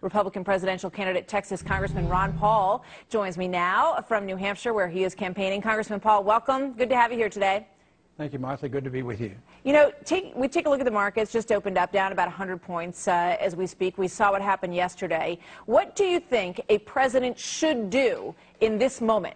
Republican presidential candidate, Texas Congressman Ron Paul, joins me now from New Hampshire, where he is campaigning. Congressman Paul, welcome. Good to have you here today. Thank you, Martha. Good to be with you. You know, we take a look at the markets, just opened up, down about 100 points as we speak. We saw what happened yesterday. What do you think a president should do in this moment?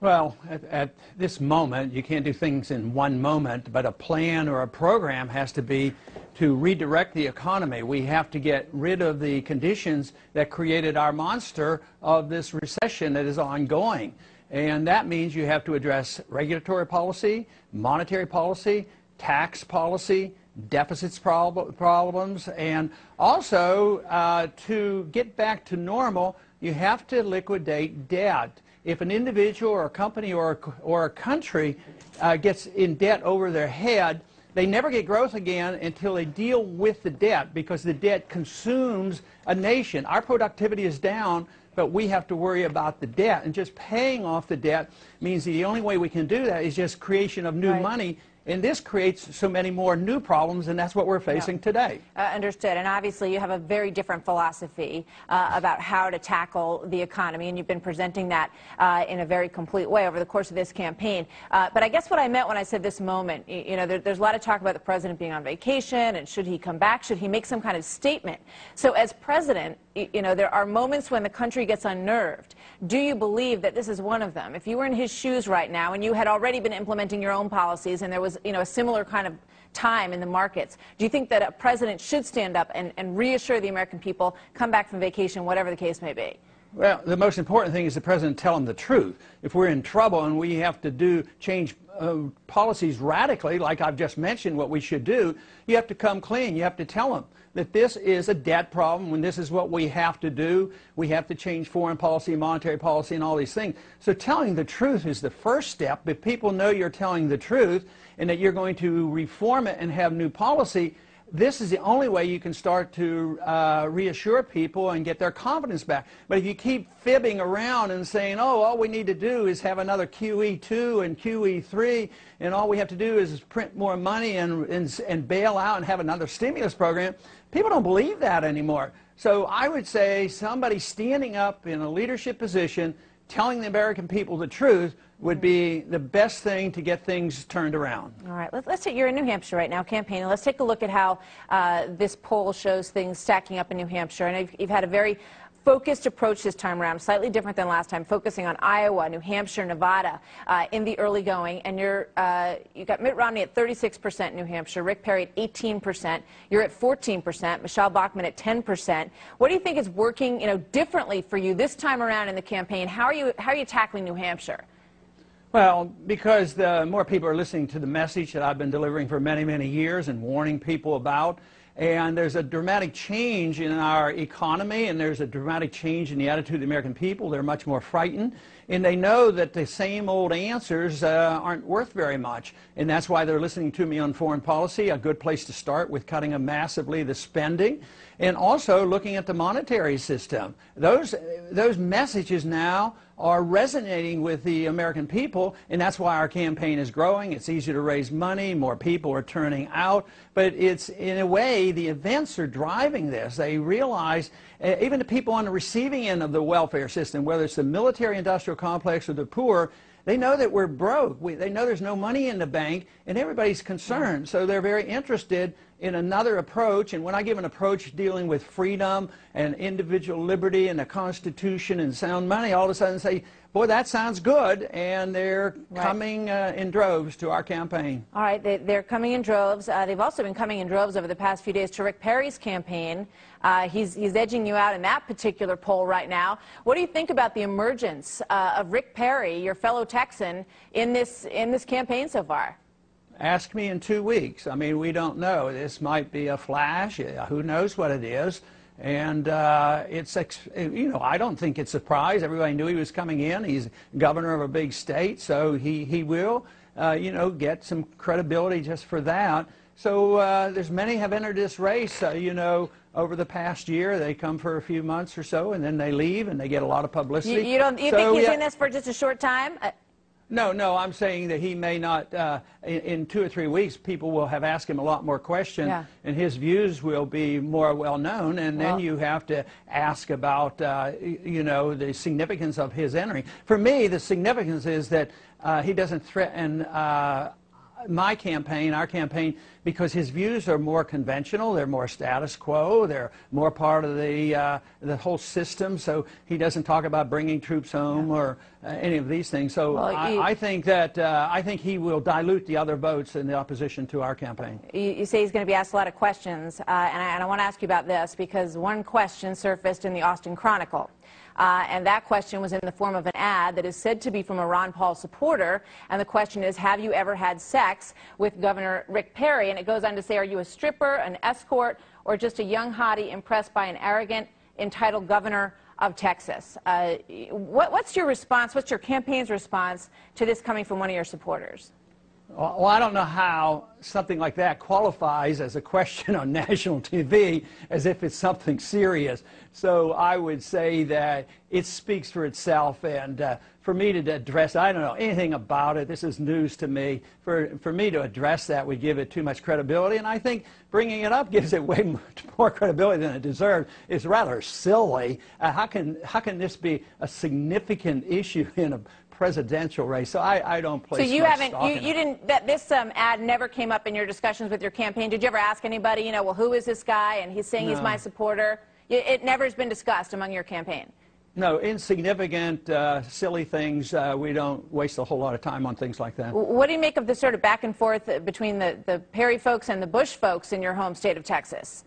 Well, at this moment, you can't do things in one moment, but a plan or a program has to be to redirect the economy. We have to get rid of the conditions that created our monster of this recession that is ongoing. And that means you have to address regulatory policy, monetary policy, tax policy, deficits problems, and also to get back to normal, you have to liquidate debt. If an individual or a company or a country gets in debt over their head, they never get growth again until they deal with the debt, because the debt consumes a nation. Our productivity is down, but we have to worry about the debt. And just paying off the debt means the only way we can do that is just creation of new money. And this creates so many more new problems, and that's what we're facing today. Understood. And obviously you have a very different philosophy about how to tackle the economy, and you've been presenting that in a very complete way over the course of this campaign. But I guess what I meant when I said this moment, you know, there's a lot of talk about the president being on vacation, and should he come back? Should he make some kind of statement? So as president, you know, there are moments when the country gets unnerved. Do you believe that this is one of them? If you were in his shoes right now and you had already been implementing your own policies and there was, you know, a similar kind of time in the markets, do you think that a president should stand up and reassure the American people, come back from vacation, whatever the case may be? Well, the most important thing is the president tell them the truth. If we're in trouble and we have to change policies radically, like I've just mentioned what we should do, you have to come clean. You have to tell them that this is a debt problem, when this is what we have to do. We have to change foreign policy, monetary policy, and all these things. So telling the truth is the first step. If people know you're telling the truth and that you're going to reform it and have new policy, this is the only way you can start to reassure people and get their confidence back. But if you keep fibbing around and saying, oh, all we need to do is have another QE2 and QE3, and all we have to do is print more money and bail out and have another stimulus program, people don't believe that anymore. So I would say somebody standing up in a leadership position telling the American people the truth would be the best thing to get things turned around. All right, let's take, you're in New Hampshire right now campaigning. Let's take a look at how this poll shows things stacking up in New Hampshire. And you've had a very focused approach this time around, slightly different than last time, focusing on Iowa, New Hampshire, Nevada in the early going. And you got Mitt Romney at 36% in New Hampshire, Rick Perry at 18%, you're at 14%, Michelle Bachmann at 10%. What do you think is working, you know, differently for you this time around in the campaign? How are you tackling New Hampshire? Well, because the more people are listening to the message that I've been delivering for many, many years and warning people about, and there's a dramatic change in our economy, and there's a dramatic change in the attitude of the American people. They're much more frightened, and they know that the same old answers aren't worth very much, and that's why they're listening to me on foreign policy, a good place to start with cutting massively the spending, and also looking at the monetary system. Those messages now are resonating with the American people, and that's why our campaign is growing. It's easier to raise money, more people are turning out, but it's, in a way, the events are driving this. They realize, even the people on the receiving end of the welfare system, whether it's the military-industrial complex or the poor, they know that we're broke. They know there's no money in the bank, and everybody's concerned. So they're very interested in another approach. And when I give an approach dealing with freedom and individual liberty and the Constitution and sound money, all of a sudden say, boy, that sounds good, and they're coming in droves to our campaign. All right, they're coming in droves. They've also been coming in droves over the past few days to Rick Perry's campaign. He's edging you out in that particular poll right now. What do you think about the emergence of Rick Perry, your fellow Texan, in this campaign so far? Ask me in 2 weeks. I mean, we don't know. This might be a flash. Who knows what it is? And you know, I don't think it's a surprise. Everybody knew he was coming in. He's governor of a big state, so he will, you know, get some credibility just for that. So there's many have entered this race, you know, over the past year. They come for a few months or so, and then they leave, and they get a lot of publicity. You think he's in this for just a short time? No, I'm saying that he may not, in 2 or 3 weeks, people will have asked him a lot more questions, Yeah. and his views will be more well known, and then you have to ask about, you know, the significance of his entering. For me, the significance is that he doesn't threaten my campaign, our campaign, because his views are more conventional, they're more status quo, they're more part of the whole system, so he doesn't talk about bringing troops home or any of these things. So Well, I think that, I think he will dilute the other votes in the opposition to our campaign. You say he's going to be asked a lot of questions, and I want to ask you about this because one question surfaced in the Austin Chronicle. And that question was in the form of an ad that is said to be from a Ron Paul supporter. And the question is, have you ever had sex with Governor Rick Perry? And it goes on to say, are you a stripper, an escort, or just a young hottie impressed by an arrogant, entitled governor of Texas? What's your response? What's your campaign's response to this coming from one of your supporters? Well, I don't know how something like that qualifies as a question on national TV, as if it's something serious. So I would say that it speaks for itself, and for me to address, I don't know anything about it. This is news to me. For me to address that would give it too much credibility, and I think bringing it up gives it way much more credibility than it deserves. It's rather silly. How can this be a significant issue in a presidential race? So I don't place So you much haven't, stock in you it. didn't, this ad never came up in your discussions with your campaign. Did you ever ask anybody, you know, well, who is this guy? And he's saying he's my supporter. It never has been discussed among your campaign. No, insignificant, silly things. We don't waste a whole lot of time on things like that. What do you make of the sort of back and forth between the Perry folks and the Bush folks in your home state of Texas?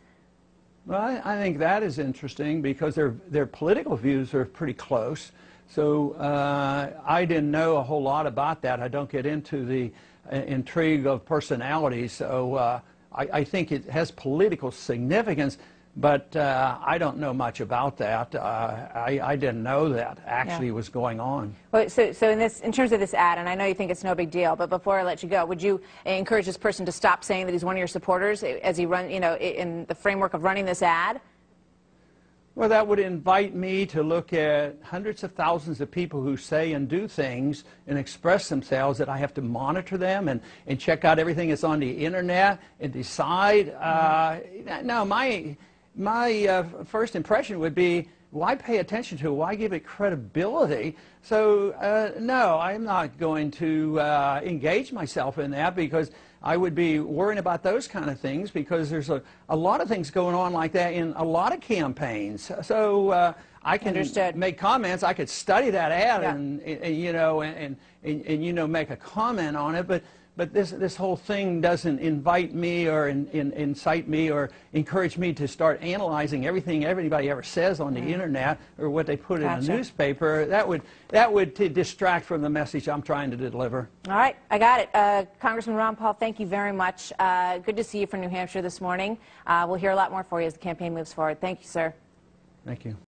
Well, I think that is interesting because their political views are pretty close. So I didn't know a whole lot about that. I don't get into the intrigue of personalities. So I think it has political significance, but I don't know much about that. I didn't know that actually was going on. Well, so in terms of this ad, and I know you think it's no big deal, but before I let you go, would you encourage this person to stop saying that he's one of your supporters as he run, you know, in the framework of running this ad? Well, that would invite me to look at hundreds of thousands of people who say and do things and express themselves, that I have to monitor them and check out everything that's on the internet and decide. No, my first impression would be, why pay attention to it? Why give it credibility? So, no, I'm not going to engage myself in that, because I would be worrying about those kind of things, because there's a lot of things going on like that in a lot of campaigns. So I can make comments. I could study that ad and you know, and you know, make a comment on it, but this whole thing doesn't invite me or incite me or encourage me to start analyzing everything everybody ever says on the internet or what they put in a newspaper. That would distract from the message I'm trying to deliver. All right, I got it. Congressman Ron Paul, thank you very much. Good to see you from New Hampshire this morning. We'll hear a lot more for you as the campaign moves forward. Thank you, sir. Thank you.